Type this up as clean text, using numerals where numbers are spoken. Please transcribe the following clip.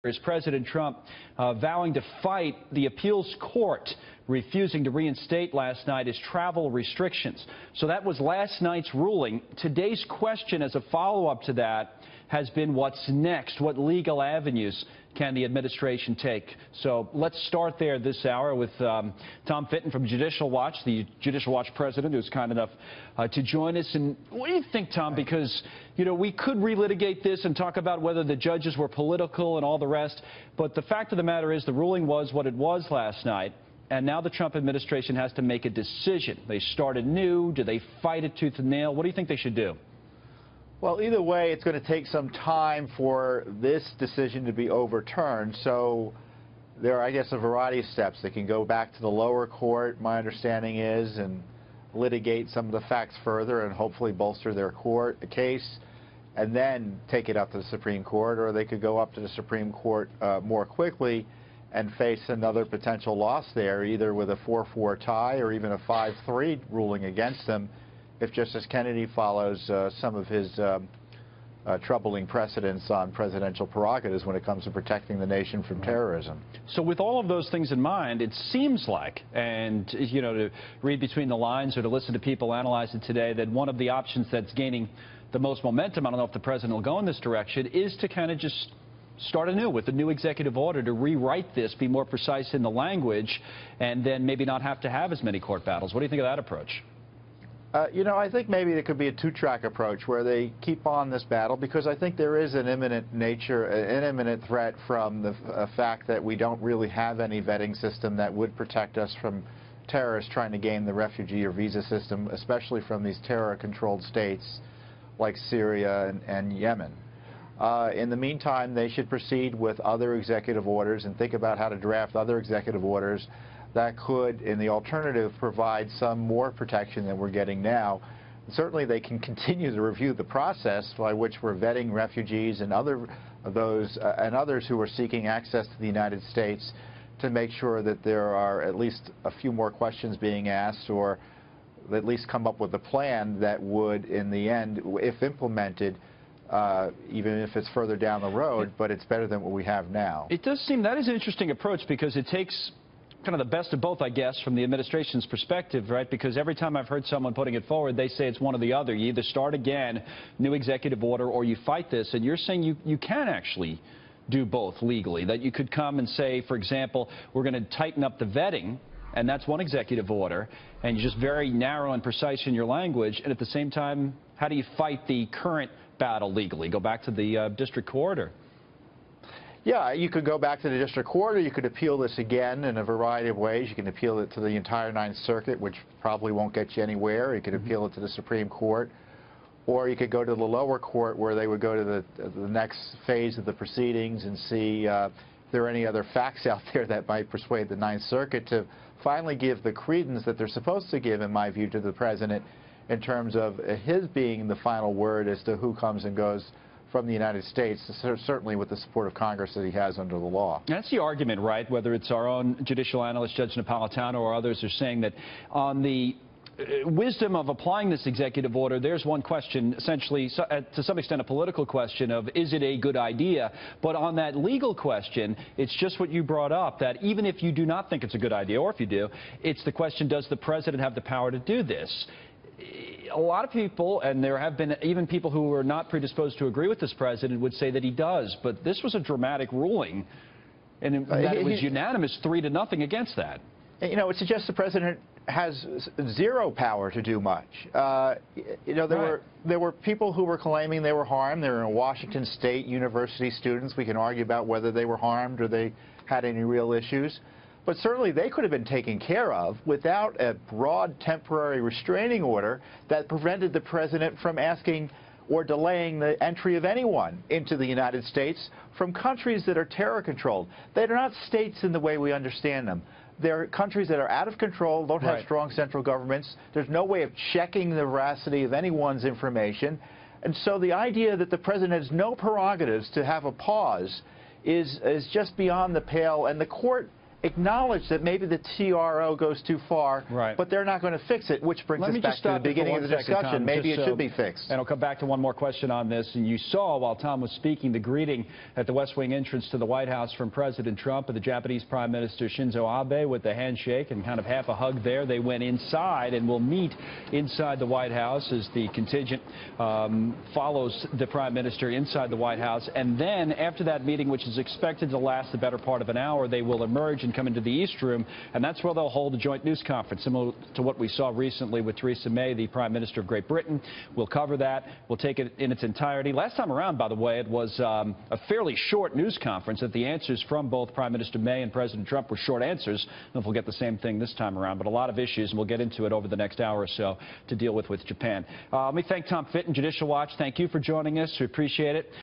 Is President Trump vowing to fight the appeals court refusing to reinstate last night his travel restrictions. So that was last night's ruling. Today's question as a follow-up to that has been what's next? What legal avenues can the administration take? So let's start there this hour with Tom Fitton from Judicial Watch, the Judicial Watch president, who's kind enough to join us. And what do you think, Tom? Because, you know, we could relitigate this and talk about whether the judges were political and all the rest. But the fact of the matter is the ruling was what it was last night. And now the Trump administration has to make a decision. They started new. Do they fight it tooth and nail? What do you think they should do? Well, either way, it's going to take some time for this decision to be overturned. So there are, I guess, a variety of steps. They can go back to the lower court, my understanding is, and litigate some of the facts further and hopefully bolster their case, and then take it up to the Supreme Court. Or they could go up to the Supreme Court more quickly and face another potential loss there, either with a 4-4 tie or even a 5-3 ruling against them, if Justice Kennedy follows some of his troubling precedents on presidential prerogatives when it comes to protecting the nation from terrorism. So with all of those things in mind, it seems like, and you know, to read between the lines or to listen to people analyze it today, that one of the options that's gaining the most momentum, I don't know if the president will go in this direction, is to kind of just start anew with a new executive order to rewrite this, be more precise in the language, and then maybe not have to have as many court battles. What do you think of that approach? You know, I think maybe there could be a two-track approach where they keep on this battle, because I think there is an imminent threat from the fact that we don't really have any vetting system that would protect us from terrorists trying to gain the refugee or visa system, especially from these terror-controlled states like Syria and Yemen. In the meantime, they should proceed with other executive orders and think about how to draft other executive orders that could, in the alternative, provide some more protection than we're getting now. Certainly, they can continue to review the process by which we're vetting refugees and others who are seeking access to the United States to make sure that there are at least a few more questions being asked, or at least come up with a plan that would, in the end, if implemented, even if it's further down the road, but it's better than what we have now. It does seem that is an interesting approach, because it takes kind of the best of both, I guess, from the administration's perspective, right? Because every time I've heard someone putting it forward, they say it's one or the other. You either start again, new executive order, or you fight this. And you're saying you can actually do both legally, that you could come and say, for example, we're going to tighten up the vetting, and that's one executive order, and you're just very narrow and precise in your language, and at the same time, how do you fight the current battle legally? Go back to the district court? Or? Yeah, you could go back to the district court, or you could appeal this again in a variety of ways. You can appeal it to the entire Ninth Circuit, which probably won't get you anywhere. You could appeal it to the Supreme Court, or you could go to the lower court, where they would go to the next phase of the proceedings and see if there are any other facts out there that might persuade the Ninth Circuit to finally give the credence that they're supposed to give, in my view, to the president in terms of his being the final word as to who comes and goes from the United States, certainly with the support of Congress that he has under the law. That's the argument, right? Whether it's our own judicial analyst, Judge Napolitano, or others are saying that on the wisdom of applying this executive order, there's one question, essentially, to some extent, a political question of, is it a good idea? But on that legal question, it's just what you brought up, that even if you do not think it's a good idea, or if you do, it's the question, does the president have the power to do this? A lot of people, and there have been even people who are not predisposed to agree with this president, would say that he does. But this was a dramatic ruling, and it was unanimous 3-0 against that. You know, it suggests the president has zero power to do much. You know, there were people who were claiming they were harmed. They were in Washington State University students. We can argue about whether they were harmed or they had any real issues. But certainly they could have been taken care of without a broad temporary restraining order that prevented the president from asking or delaying the entry of anyone into the United States from countries that are terror-controlled. They're not states in the way we understand them. They're countries that are out of control, don't have strong central governments. There's no way of checking the veracity of anyone's information. And so the idea that the president has no prerogatives to have a pause is just beyond the pale. And the court acknowledge that maybe the TRO goes too far, right, but they're not going to fix it, which brings us back to the beginning of the discussion. Maybe it should be fixed. And I'll come back to one more question on this. And you saw, while Tom was speaking, the greeting at the West Wing entrance to the White House from President Trump and the Japanese Prime Minister Shinzo Abe with the handshake and kind of half a hug there. They went inside and will meet inside the White House as the contingent follows the Prime Minister inside the White House. And then after that meeting, which is expected to last the better part of an hour, they will emerge and come into the East Room, and that's where they'll hold a joint news conference, similar to what we saw recently with Theresa May, the Prime Minister of Great Britain. We'll cover that. We'll take it in its entirety. Last time around, by the way, it was a fairly short news conference that the answers from both Prime Minister May and President Trump were short answers. I don't know if we'll get the same thing this time around, but a lot of issues, and we'll get into it over the next hour or so to deal with Japan. Let me thank Tom Fitton, Judicial Watch. Thank you for joining us. We appreciate it.